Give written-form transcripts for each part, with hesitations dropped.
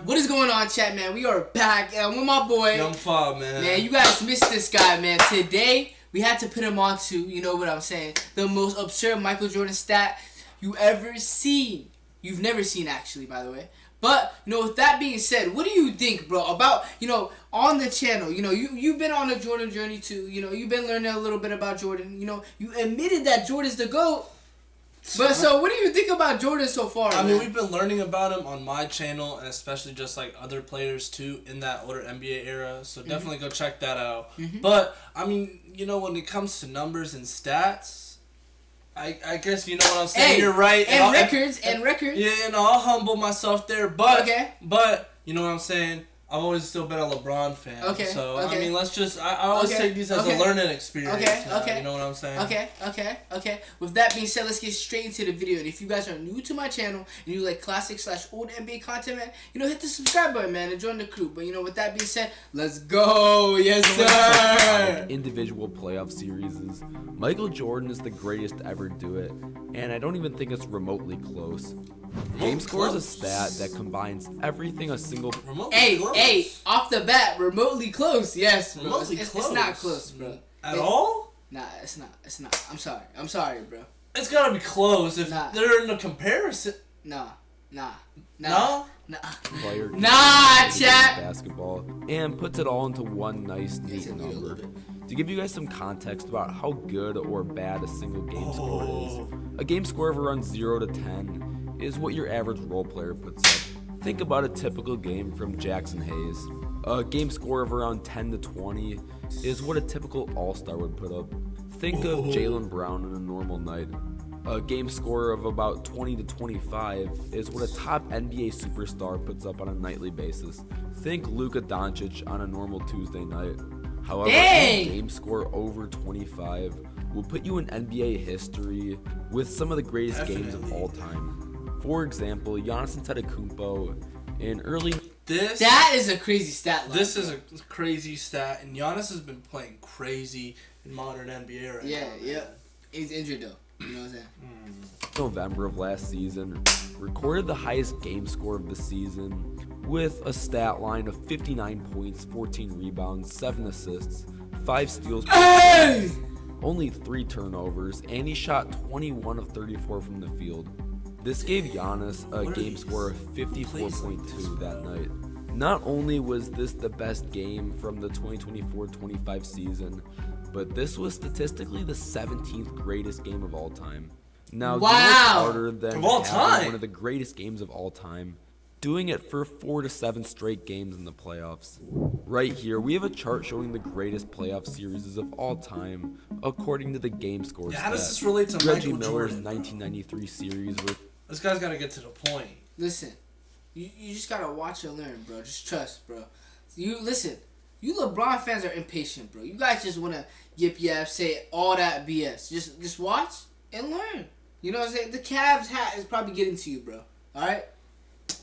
What is going on, chat, man? We are back with my boy. Young Fob, man. Man, you guys missed this guy, man. Today, we had to put him on to, you know what I'm saying, the most absurd Michael Jordan stat you ever seen. You've never seen, actually, by the way. But, you know, with that being said, what do you think, bro, about, you know, on the channel, you know, you've been on a Jordan journey too, you know, you've been learning a little bit about Jordan, you know, you admitted that Jordan's the GOAT. But so, what do you think about Jordan so far? I mean, we've been learning about him on my channel, and especially just like other players too in that older NBA era. So definitely go check that out. But I mean, you know, when it comes to numbers and stats, I guess you know what I'm saying. Hey, you're right. And records. Yeah, and I'll humble myself there. But you know what I'm saying. I've always still been a LeBron fan. So, I mean, let's just... I always take these as a learning experience. You know what I'm saying? Okay. With that being said, let's get straight into the video. And if you guys are new to my channel and you like classic/old NBA content, man, you know, hit the subscribe button, man, and join the crew. But, you know, with that being said, let's go. Yes, sir. Individual playoff series. Michael Jordan is the greatest to ever do it, and I don't even think it's remotely close. Game score is a stat that combines everything a single... Hey, off the bat, remotely close. Yes, bro. Remotely close. It's not close, bro. At all? Nah, it's not. I'm sorry, bro. It's gotta be close if they're in a comparison. Nah. Player chat. Basketball and puts it all into one nice, neat number. To give you guys some context about how good or bad a single game score is, a game score of around 0 to 10 is what your average role player puts up. Think about a typical game from Jackson Hayes. A game score of around 10 to 20 is what a typical all-star would put up. Think of Jaylen Brown on a normal night. A game score of about 20 to 25 is what a top NBA superstar puts up on a nightly basis. Think Luka Doncic on a normal Tuesday night. However, a game score over 25 will put you in NBA history with some of the greatest games of all time. For example, Giannis Antetokounmpo in early... That is a crazy stat line. This is a crazy stat, and Giannis has been playing crazy in modern NBA right now. Yeah. He's injured, though. You know what I'm saying? November of last season, recorded the highest game score of the season with a stat line of 59 points, 14 rebounds, 7 assists, 5 steals, only 3 turnovers, and he shot 21 of 34 from the field. This gave Giannis a game score of 54.2 that night. Not only was this the best game from the 2024-25 season, but this was statistically the 17th greatest game of all time. Now, harder than one of the greatest games of all time, doing it for 4 to 7 straight games in the playoffs. Right here, we have a chart showing the greatest playoff series of all time, according to the game score How does this relate to Michael Miller's Jordan, 1993 series. This guy's got to get to the point. Listen, you just got to watch and learn, bro. Just trust, bro. You LeBron fans are impatient, bro. You guys just want to yip, say all that BS. Just watch and learn. You know what I'm saying? The Cavs hat is probably getting to you, bro. All right?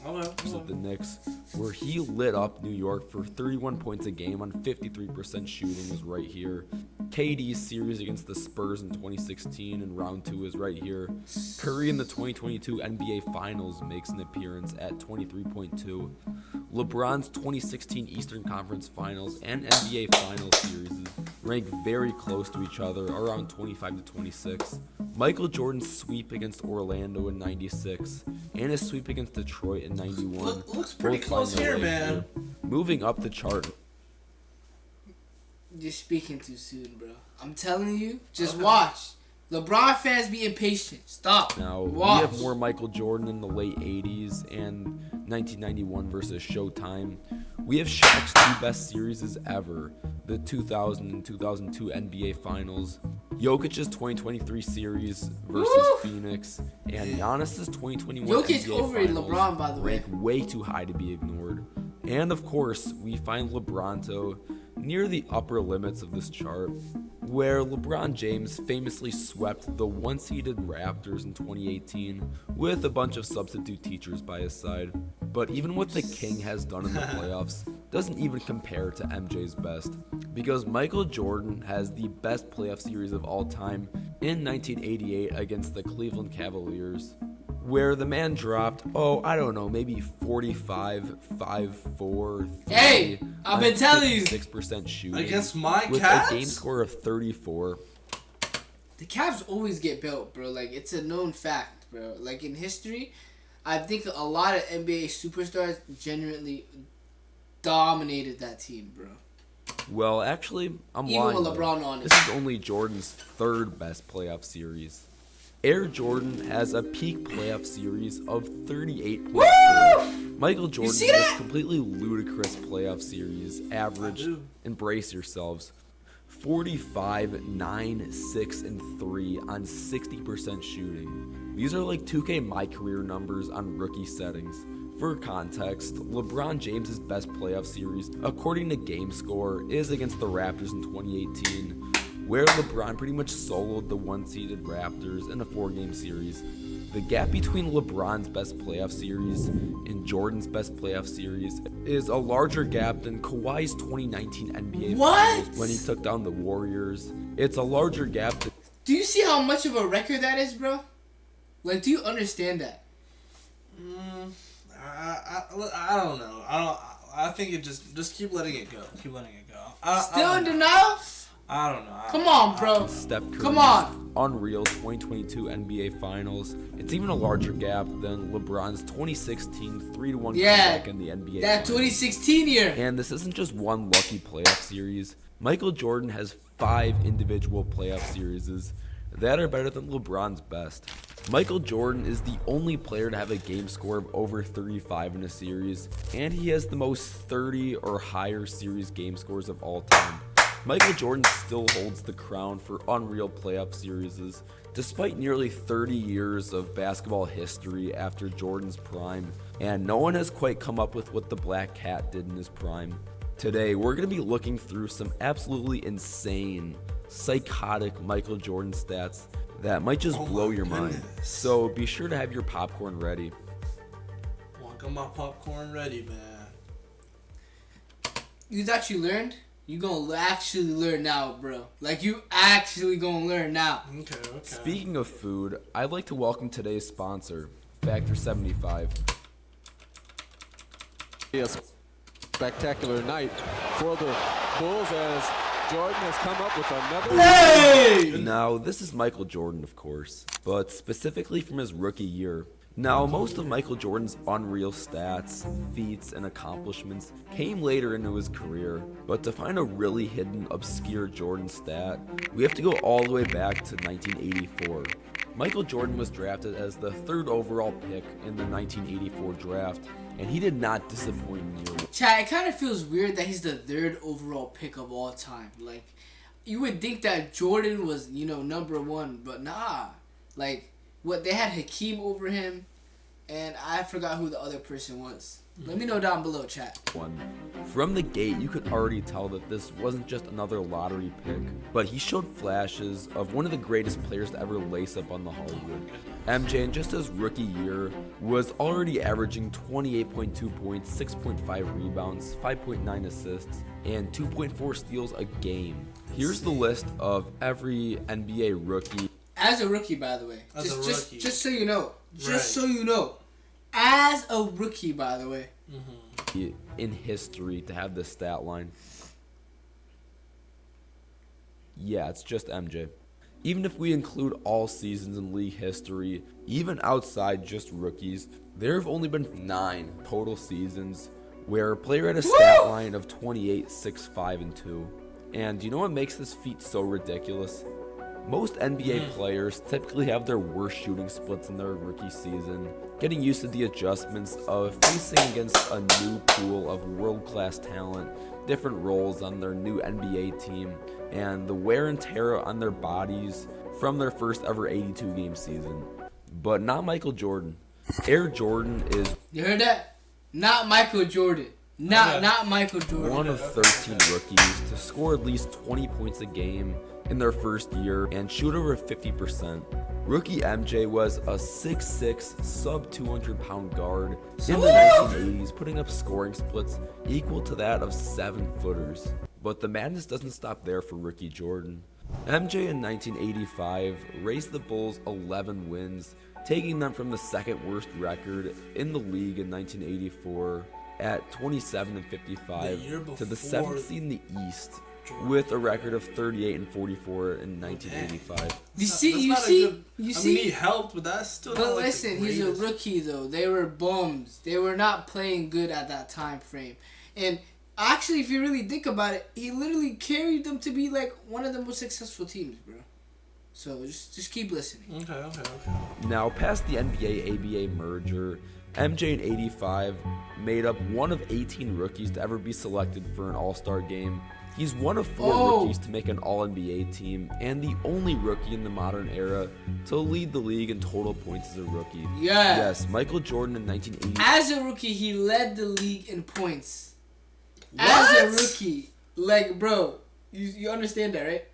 Of the Knicks, where he lit up New York for 31 points a game on 53% shooting, is right here. KD's series against the Spurs in 2016 in round 2 is right here. Curry in the 2022 NBA Finals makes an appearance at 23.2. LeBron's 2016 Eastern Conference Finals and NBA Finals series rank very close to each other, around 25 to 26. Michael Jordan's sweep against Orlando in 96 and his sweep against Detroit in 91. Looks pretty close here, man. Moving up the chart. You're speaking too soon, bro. I'm telling you, just watch. LeBron fans be impatient. Stop. Now, watch. We have more Michael Jordan in the late 80s and 1991 versus Showtime. We have Shaq's 2 best series ever, the 2000 and 2002 NBA Finals, Jokic's 2023 series versus Phoenix, and Giannis's 2021 Jokic NBA over Finals LeBron, by the way. rank way too high to be ignored. And of course, we find LeBronto near the upper limits of this chart, where LeBron James famously swept the 1-seeded Raptors in 2018 with a bunch of substitute teachers by his side. But even what the King has done in the playoffs doesn't even compare to MJ's best, because Michael Jordan has the best playoff series of all time in 1988 against the Cleveland Cavaliers, where the man dropped, I don't know, maybe 45, 5, 4, 3. Hey, I've been telling you. 6% shooting. Against my with Cavs? a game score of 34. The Cavs always get built, bro. Like, it's a known fact, bro. Like, in history, I think a lot of NBA superstars genuinely dominated that team, bro. Well, actually, I'm Even lying. with though. LeBron on it. This is only Jordan's third best playoff series. Air Jordan has a peak playoff series of 38.4. Michael Jordan see has that? completely ludicrous playoff series average. Embrace yourselves. 45, 9, 6, and 3 on 60% shooting. These are like 2K My Career numbers on rookie settings. For context, LeBron James' best playoff series, according to GameScore, is against the Raptors in 2018, where LeBron pretty much soloed the one-seeded Raptors in a 4-game series. The gap between LeBron's best playoff series and Jordan's best playoff series is a larger gap than Kawhi's 2019 NBA Finals when he took down the Warriors. It's a larger gap than... Do you see how much of a record that is, bro? Like, do you understand that? I don't know. I think it just keep letting it go. Keep letting it go. Still in denial? I don't know. Come on, bro. Steph Curry's Come on. unreal 2022 NBA Finals. It's even a larger gap than LeBron's 2016 3-1 comeback in the NBA That Finals. 2016 year. And this isn't just one lucky playoff series. Michael Jordan has 5 individual playoff series that are better than LeBron's best. Michael Jordan is the only player to have a game score of over 35 in a series, and he has the most 30 or higher series game scores of all time. Michael Jordan still holds the crown for unreal playoff series, despite nearly 30 years of basketball history after Jordan's prime, and no one has quite come up with what the Black Cat did in his prime. Today, we're going to be looking through some absolutely insane, psychotic Michael Jordan stats that might just blow your mind. So be sure to have your popcorn ready. Well, I got my popcorn ready, man. You actually learned? You gonna actually learn now, bro. Like, you actually gonna learn now. Okay. Speaking of food, I'd like to welcome today's sponsor, Factor 75. Yes, spectacular night for the Bulls as Jordan has come up with another. Hey! Now, this is Michael Jordan, of course, but specifically from his rookie year. Now, most of Michael Jordan's unreal stats, feats, and accomplishments came later into his career, but to find a really hidden, obscure Jordan stat, we have to go all the way back to 1984. Michael Jordan was drafted as the 3rd overall pick in the 1984 draft, and he did not disappoint nearly. Chad, it kind of feels weird that he's the 3rd overall pick of all time. Like, you would think that Jordan was, number 1, but nah. Like, what, they had Hakeem over him, and I forgot who the other person was. Let me know down below, chat. From the gate, you could already tell that this wasn't just another lottery pick, but he showed flashes of one of the greatest players to ever lace up on the Hollywood. MJ, in just his rookie year, was already averaging 28.2 points, 6.5 rebounds, 5.9 assists, and 2.4 steals a game. Here's the list of every NBA rookie. As a rookie, by the way. As a rookie. Just so you know. Right. So you know. As a rookie, by the way. In history to have this stat line. Yeah, it's just MJ. Even if we include all seasons in league history, even outside just rookies, there have only been 9 total seasons where a player had a stat line of 28, 6, 5, and 2. And you know what makes this feat so ridiculous? Most NBA players typically have their worst shooting splits in their rookie season, getting used to the adjustments of facing against a new pool of world-class talent, different roles on their new NBA team, and the wear and tear on their bodies from their first ever 82-game season. But not Michael Jordan. Air Jordan is... You heard that? Not Michael Jordan. Not Michael Jordan. One of 13 rookies to score at least 20 points a game in their first year and shoot over 50%. Rookie MJ was a 6'6", sub 200-pound guard in the 1980s, putting up scoring splits equal to that of 7-footers. But the madness doesn't stop there for rookie Jordan. MJ in 1985 raised the Bulls 11 wins taking them from the second worst record in the league in 1984 at 27-55 to the 7th seed in the East with a record of 38-44 in 1985. He helped, but that's still. But listen, he's a rookie though. They were bums. They were not playing good at that time frame. And actually, if you really think about it, he literally carried them to be like one of the most successful teams, bro. So just keep listening. Okay. Now, past the NBA-ABA merger, MJ in 85 made up one of 18 rookies to ever be selected for an All-Star game. He's one of 4 rookies to make an All-NBA team, and the only rookie in the modern era to lead the league in total points as a rookie. Yeah. Yes, Michael Jordan in 1980. As a rookie, he led the league in points. What? As a rookie. Like, bro, you understand that, right?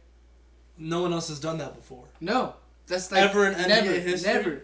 No one else has done that before. No. That's like... Ever in NBA history? Never.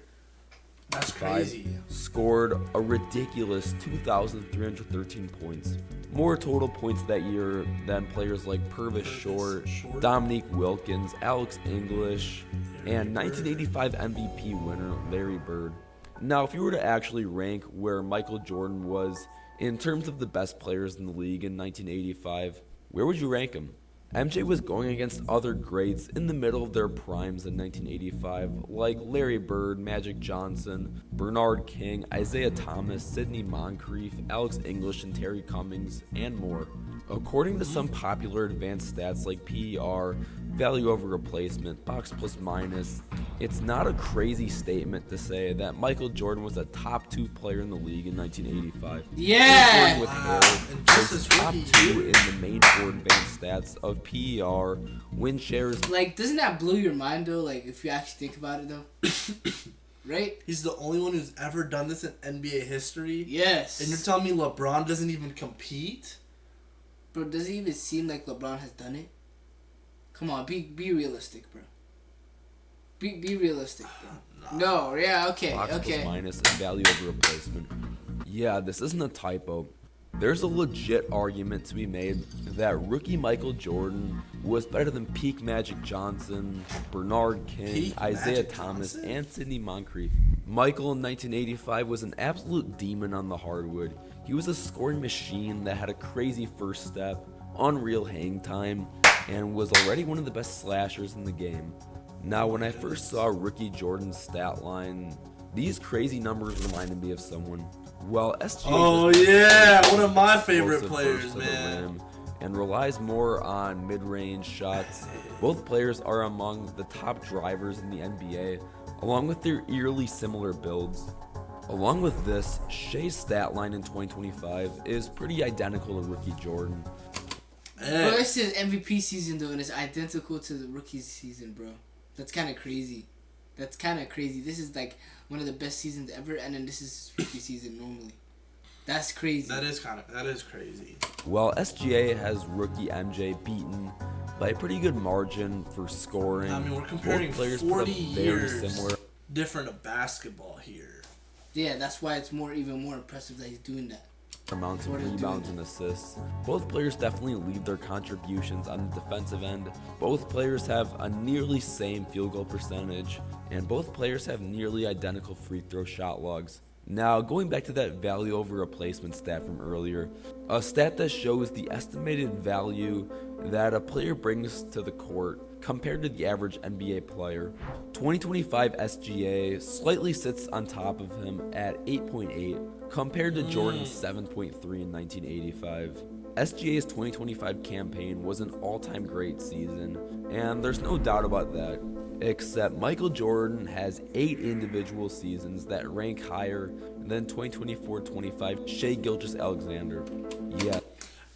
That's crazy. Scored a ridiculous 2,313 points. More total points that year than players like Purvis Short, Dominique Wilkins, Alex English, and 1985 MVP winner Larry Bird. Now, if you were to actually rank where Michael Jordan was in terms of the best players in the league in 1985, where would you rank him? MJ was going against other greats in the middle of their primes in 1985, like Larry Bird, Magic Johnson, Bernard King, Isaiah Thomas, Sidney Moncrief, Alex English, and Terry Cummings, and more. According to some popular advanced stats like PER, value over replacement, box plus minus, it's not a crazy statement to say that Michael Jordan was a top 2 player in the league in 1985. Yeah! With was top 2 in the main 4 advanced stats of PER, win shares. Like, doesn't that blow your mind though? Like, if you actually think about it though, right? He's the only one who's ever done this in NBA history. Yes. And you're telling me LeBron doesn't even compete? Bro, does it even seem like LeBron has done it? Come on, be realistic, bro. Be realistic, bro. No, yeah, okay, Box okay. plus minus and value over replacement. Yeah, this isn't a typo. There's a legit argument to be made that rookie Michael Jordan was better than peak Magic Johnson, Bernard King, Isaiah Thomas, and Sidney Moncrief. Michael in 1985 was an absolute demon on the hardwood. He was a scoring machine that had a crazy first step, unreal hang time, and was already one of the best slashers in the game. Now, when I first saw rookie Jordan's stat line, these crazy numbers reminded me of someone. Well, SGA. Oh yeah, one of my favorite players, man. And relies more on mid-range shots. Both players are among the top drivers in the NBA, along with their eerily similar builds. Along with this, Shea's stat line in 2025 is pretty identical to rookie Jordan. Bro, it's his MVP season though, and it's identical to the rookie season, bro. That's kind of crazy. This is like one of the best seasons ever, and then this is his rookie season normally. That's crazy. That is crazy. Well, SGA has rookie MJ beaten by a pretty good margin for scoring. I mean, we're comparing both players 40 put up years very similar different of basketball here. Yeah, that's why it's even more impressive that he's doing that. amounts of rebounds and assists. Both players definitely leave their contributions on the defensive end. Both players have a nearly same field goal percentage, and both players have nearly identical free throw shot logs. Now, going back to that value over replacement stat from earlier, a stat that shows the estimated value that a player brings to the court compared to the average NBA player. 2025 SGA slightly sits on top of him at 8.8 compared to Jordan's 7.3 in 1985. SGA's 2025 campaign was an all-time great season, and there's no doubt about that. Except Michael Jordan has 8 individual seasons that rank higher than 2024-25 Shai Gilgeous-Alexander. Yeah.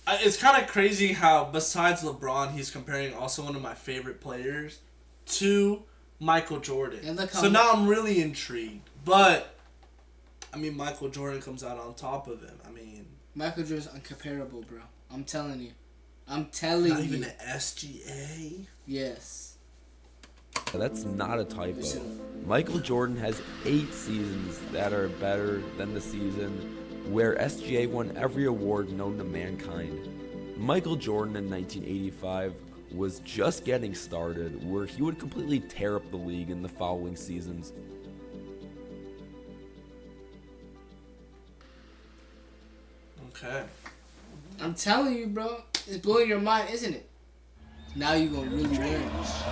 It's kind of crazy how, besides LeBron, he's comparing also one of my favorite players to Michael Jordan. So now I'm really intrigued. But, I mean, Michael Jordan comes out on top of him. I mean... Michael Jordan's uncomparable, bro. I'm telling you. Not even an SGA? Yes. That's not a typo. Michael Jordan has 8 seasons that are better than the season where SGA won every award known to mankind. Michael Jordan in 1985 was just getting started, where he would completely tear up the league in the following seasons. Okay. I'm telling you, bro. It's blowing your mind, isn't it? Now you're going to really learn. He was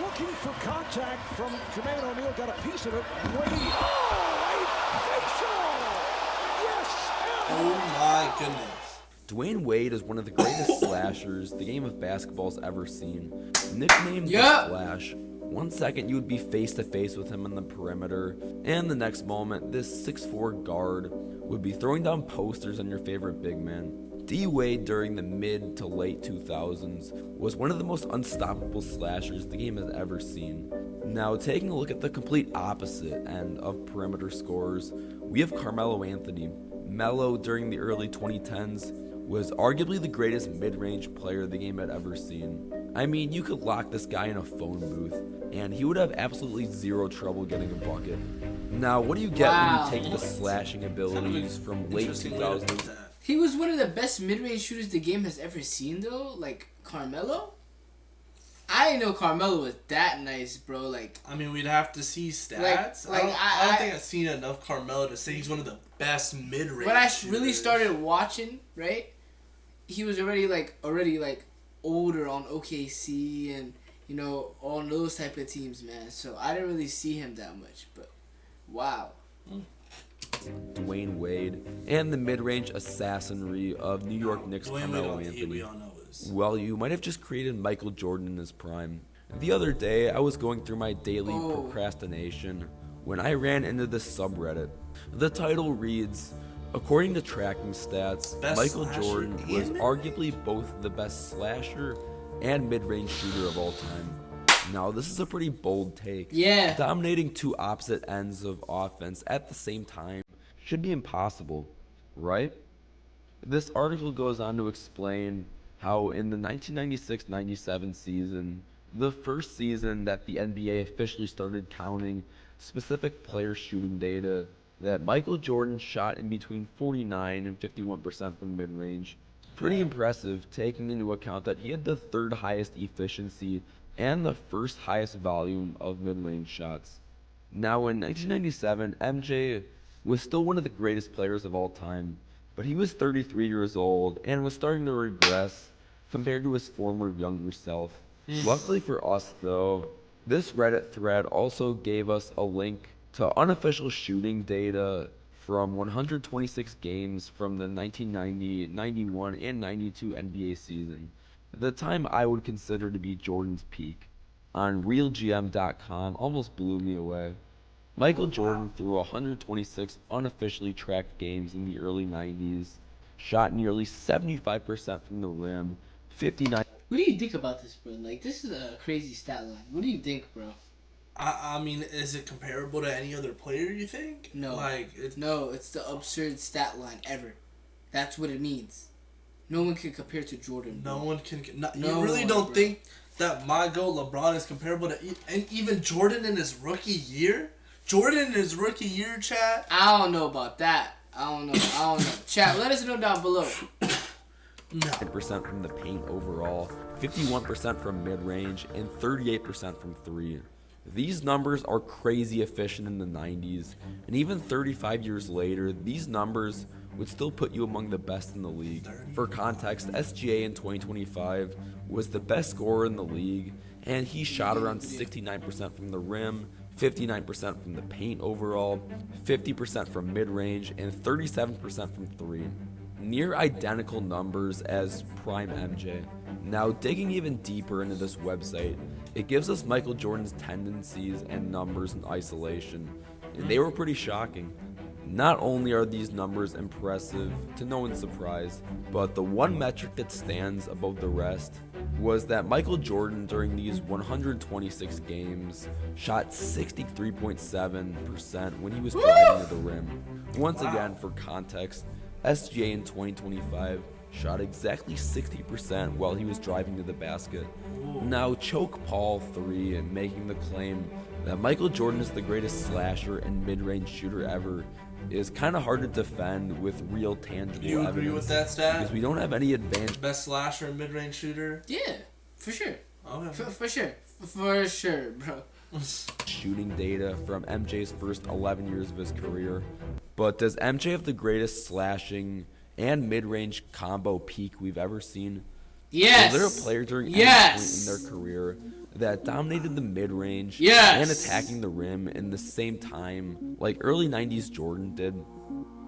looking for contact from Jermaine O'Neal, got a piece of it. Wade. Oh, a facial! Yes! Oh my goodness. Dwayne Wade is one of the greatest slashers the game of basketball's ever seen. Nicknamed the Flash, 1 second you would be face to face with him on the perimeter, and the next moment this 6'4" guard would be throwing down posters on your favorite big man. D. Wade during the mid to late 2000s was one of the most unstoppable slashers the game has ever seen. Now, taking a look at the complete opposite end of perimeter scorers, we have Carmelo Anthony. Melo during the early 2010s was arguably the greatest mid-range player the game had ever seen. I mean, you could lock this guy in a phone booth, and he would have absolutely zero trouble getting a bucket. Now, what do you get when you take the slashing abilities from late 2000s? He was one of the best mid-range shooters the game has ever seen, though. Like, Carmelo? I didn't know Carmelo was that nice, bro. Like, I mean, we'd have to see stats. I don't think I've seen enough Carmelo to say he's one of the best mid-range when I shooters. really started watching, right, he was already older on OKC and, you know, on those type of teams, man. So I didn't really see him that much, but wow. Dwayne Wade and the mid-range assassinry of New York Knicks Carmelo Anthony. We all know is. Well, you might have just created Michael Jordan in his prime. The other day, I was going through my daily procrastination when I ran into this subreddit. The title reads, according to tracking stats, Michael Jordan was arguably both the best slasher and mid-range shooter of all time. Now, this is a pretty bold take. Yeah. Dominating two opposite ends of offense at the same time should be impossible, right? This article goes on to explain how in the 1996-97 season, the first season that the NBA officially started counting specific player shooting data, that Michael Jordan shot in between 49 and 51% from mid-range. Pretty impressive, taking into account that he had the third highest efficiency and the first highest volume of mid-range shots. Now in 1997, MJ was still one of the greatest players of all time, but he was 33 years old and was starting to regress compared to his former younger self. Luckily for us though, this Reddit thread also gave us a link to unofficial shooting data from 126 games from the 1990, 91, and 92 NBA season, the time I would consider to be Jordan's peak. On RealGM.com almost blew me away. Michael Jordan threw 126 unofficially tracked games in the early 90s, shot nearly 75% from the rim, 59. What do you think about this, bro? Like, this is a crazy stat line. What do you think, bro? I mean, is it comparable to any other player, you think? No. It's the absurd stat line ever. That's what it means. No one can compare to Jordan, bro. No one can. You really don't think that my goal LeBron is comparable to and even Jordan in his rookie year? Jordan in his rookie year, chat? I don't know about that. I don't know. Chat, let us know down below. No. 10% from the paint overall, 51% from mid-range, and 38% from three. These numbers are crazy efficient in the 90s, and even 35 years later, these numbers would still put you among the best in the league. For context, SGA in 2025 was the best scorer in the league, and he shot around 69% from the rim, 59% from the paint overall, 50% from mid-range, and 37% from three. Near identical numbers as prime MJ. Now, digging even deeper into this website, it gives us Michael Jordan's tendencies and numbers in isolation, and they were pretty shocking. Not only are these numbers impressive, to no one's surprise, but the one metric that stands above the rest was that Michael Jordan during these 126 games shot 63.7% when he was driving to the rim. Once again, for context, SGA in 2025 shot exactly 60% while he was driving to the basket. Now, Choke Paul 3 and making the claim that Michael Jordan is the greatest slasher and mid-range shooter ever is kind of hard to defend with real tangible you evidence. agree with that stat? Because we don't have any advantage. Best slasher and mid-range shooter? Yeah, for sure. Okay. For sure, bro. Shooting data from MJ's first 11 years of his career. But does MJ have the greatest slashing and mid-range combo peak we've ever seen? Yes. Was there a player during any point in their career that dominated the mid-range and attacking the rim in the same time like early 90s Jordan did?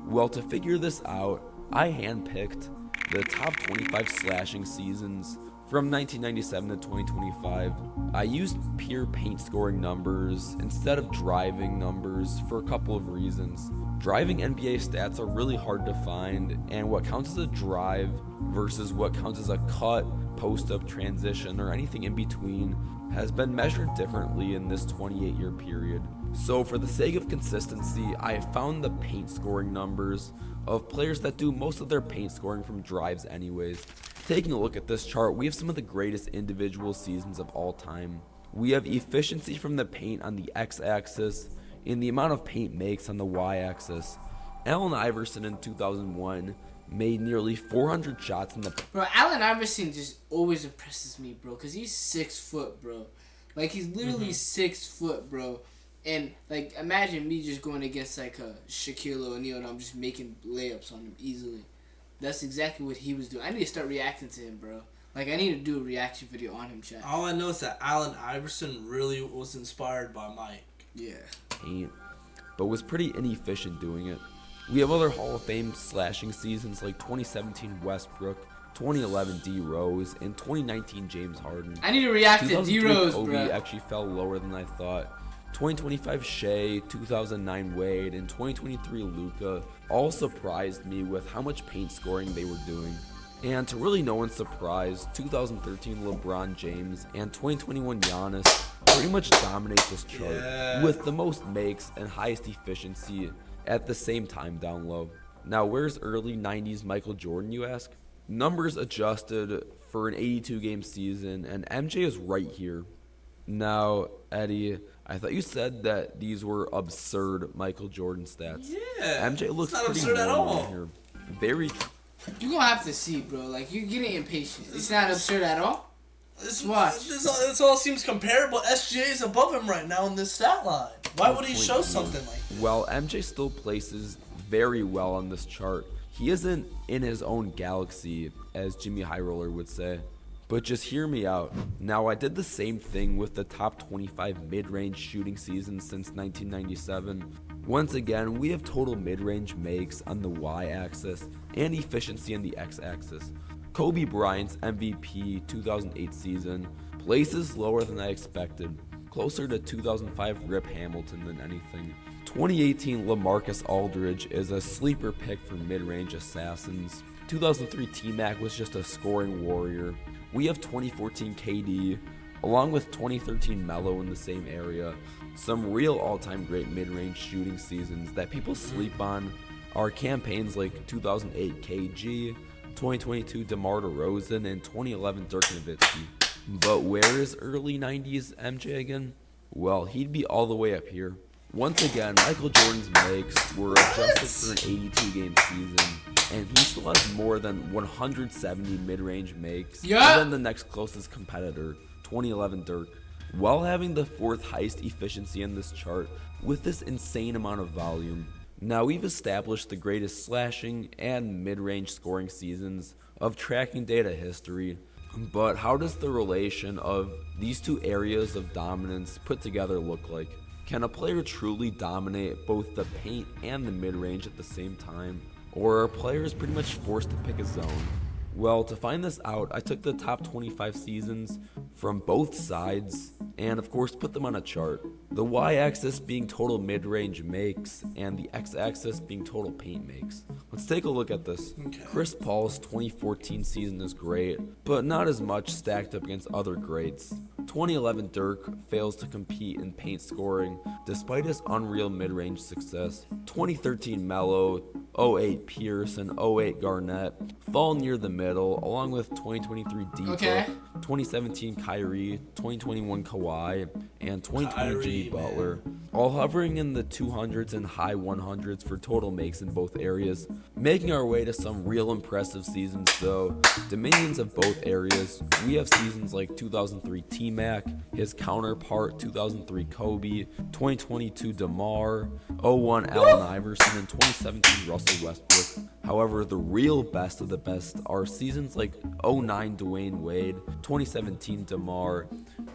Well, to figure this out, I handpicked the top 25 slashing seasons from 1997 to 2025. I used pure paint scoring numbers instead of driving numbers for a couple of reasons. Driving NBA stats are really hard to find, and what counts as a drive versus what counts as a cut, post-up transition, or anything in between has been measured differently in this 28-year period. So for the sake of consistency, I found the paint scoring numbers of players that do most of their paint scoring from drives anyways. Taking a look at this chart, we have some of the greatest individual seasons of all time. We have efficiency from the paint on the x-axis and the amount of paint makes on the y-axis. Allen Iverson in 2001 made nearly 400 shots in the... Bro, Allen Iverson just always impresses me, bro, because he's 6 foot, bro. Like, he's literally 6 foot, bro. And, like, imagine me just going against, like, a Shaquille O'Neal and I'm just making layups on him easily. That's exactly what he was doing. I need to start reacting to him, bro. Like, I need to do a reaction video on him, chat. All I know is that Allen Iverson really was inspired by Mike. Yeah. Paint, but was pretty inefficient doing it. We have other Hall of Fame slashing seasons like 2017 Westbrook, 2011 D Rose, and 2019 James Harden. I need to react to D Rose, bro. Kobe actually fell lower than I thought. 2025 Shea, 2009 Wade, and 2023 Luka all surprised me with how much paint scoring they were doing. And to really no one's surprise, 2013 LeBron James and 2021 Giannis pretty much dominate this chart with the most makes and highest efficiency at the same time down low. Now, where's early 90s Michael Jordan, you ask? Numbers adjusted for an 82-game season, and MJ is right here. Now, Eddie, I thought you said that these were absurd Michael Jordan stats. Yeah. MJ looks not pretty absurd at normal all. here. Very. You're gonna have to see, bro. Like, you're getting impatient. It's not absurd at all. Watch. This all seems comparable. SGA is above him right now in this stat line. Why would he show something like that? Well, MJ still places very well on this chart. He isn't in his own galaxy, as Jimmy High Roller would say. But just hear me out. Now, I did the same thing with the top 25 mid-range shooting seasons since 1997. Once again, we have total mid-range makes on the y-axis and efficiency on the x-axis. Kobe Bryant's MVP 2008 season places lower than I expected, closer to 2005 Rip Hamilton than anything. 2018 LaMarcus Aldridge is a sleeper pick for mid-range assassins. 2003 T-Mac was just a scoring warrior. We have 2014 KD, along with 2013 Melo in the same area. Some real all-time great mid-range shooting seasons that people sleep on are campaigns like 2008 KG, 2022 DeMar DeRozan, and 2011 Dirk Nowitzki. But where is early 90s MJ again? Well, he'd be all the way up here. Once again, Michael Jordan's makes were adjusted for an 82-game season, and he still has more than 170 mid-range makes than the next closest competitor, 2011 Dirk, while having the 4th highest efficiency in this chart with this insane amount of volume. Now, we've established the greatest slashing and mid-range scoring seasons of tracking data history, but how does the relation of these two areas of dominance put together look like? Can a player truly dominate both the paint and the mid-range at the same time? Or are players pretty much forced to pick a zone? Well, to find this out, I took the top 25 seasons from both sides and of course put them on a chart. The y-axis being total mid-range makes and the x-axis being total paint makes. Let's take a look at this. Chris Paul's 2014 season is great, but not as much stacked up against other greats. 2011 Dirk fails to compete in paint scoring despite his unreal mid-range success. 2013 Melo 08 Pierce, and 08 Garnett fall near the middle, along with 2023 D-Book, 2017 Kyrie, 2021 Kawhi, and 2020 Jimmy Butler, all hovering in the 200s and high 100s for total makes in both areas. Making our way to some real impressive seasons though, dominions of both areas. We have seasons like 2003 T-Mac, his counterpart 2003 Kobe, 2022 DeMar, 01 Allen Iverson, and 2017 Russell Westbrook. However, the real best of the best are seasons like 09 Dwayne Wade, 2017 DeMar,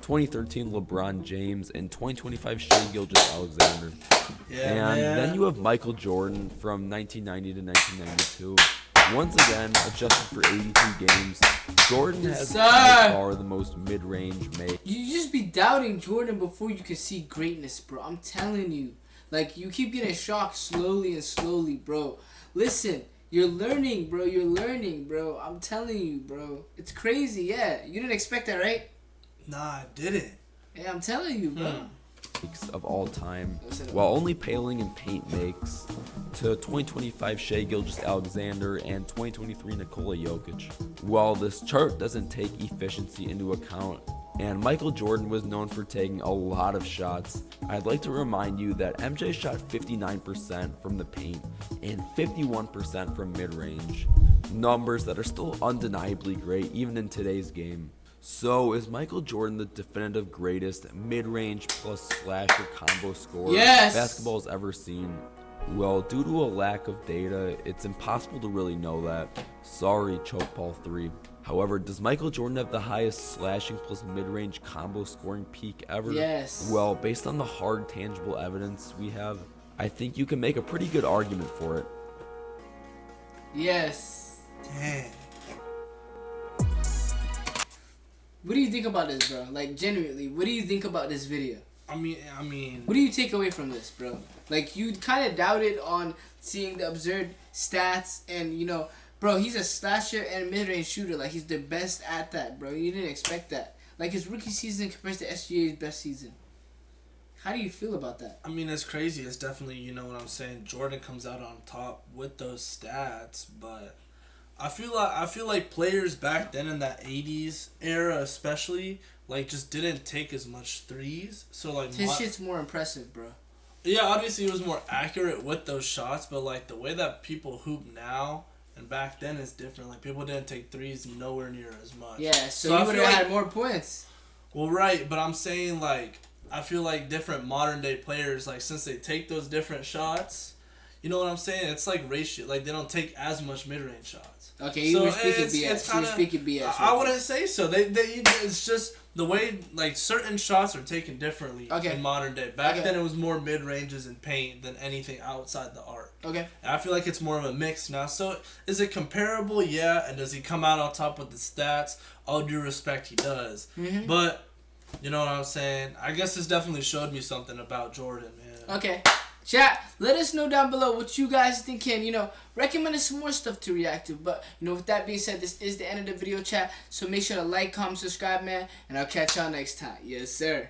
2013 LeBron James, and 2025 Shai Gilgeous-Alexander. Then you have Michael Jordan from 1990 to 1992. Once again, adjusted for 82 games, Jordan has by far the most mid-range make. You just be doubting Jordan before you can see greatness, bro. I'm telling you. Like, you keep getting shocked slowly and slowly, bro. Listen, you're learning, bro. You're learning, bro. I'm telling you, bro. It's crazy, yeah. You didn't expect that, right? Nah, I didn't. Yeah, I'm telling you, bro. Of all time, while only paling in paint makes to 2025 Shai Gilgeous-Alexander and 2023 Nikola Jokic. While this chart doesn't take efficiency into account, and Michael Jordan was known for taking a lot of shots, I'd like to remind you that MJ shot 59% from the paint and 51% from mid-range, numbers that are still undeniably great even in today's game. So, is Michael Jordan the definitive greatest mid-range plus slasher combo scorer basketball's ever seen? Well, due to a lack of data, it's impossible to really know that. Sorry, choke ball 3. However, does Michael Jordan have the highest slashing plus mid-range combo scoring peak ever? Yes. Well, based on the hard, tangible evidence we have, I think you can make a pretty good argument for it. Yes. Dang. What do you think about this, bro? Like, genuinely, what do you think about this video? I mean. What do you take away from this, bro? Like, you kind of doubted on seeing the absurd stats and, you know, bro, he's a slasher and mid-range shooter. Like, he's the best at that, bro. You didn't expect that. Like, his rookie season compares to SGA's best season. How do you feel about that? I mean, it's crazy. It's definitely, you know what I'm saying, Jordan comes out on top with those stats, but I feel like players back then in that 80s era especially, like, just didn't take as much threes. So, like, his shit's more impressive, bro. Yeah, obviously he was more accurate with those shots, but, like, the way that people hoop now and back then is different. Like, people didn't take threes nowhere near as much. Yeah, so you would have had more points. Well, right, but I'm saying, like, I feel like different modern day players, like, since they take those different shots, you know what I'm saying? It's like ratio. Like, they don't take as much mid-range shots. Okay, you were speaking BS. You were speaking BS. Right? I wouldn't say so. It's just the way, like, certain shots are taken differently in modern day. Back then, it was more mid-ranges and paint than anything outside the arc. Okay. And I feel like it's more of a mix now. So, is it comparable? Yeah. And does he come out on top with the stats? All due respect, he does. Mm-hmm. But, you know what I'm saying? I guess this definitely showed me something about Jordan, man. Okay. Chat, let us know down below what you guys think can, you know, recommend us some more stuff to react to. But, you know, with that being said, this is the end of the video, chat. So make sure to like, comment, subscribe, man. And I'll catch y'all next time. Yes, sir.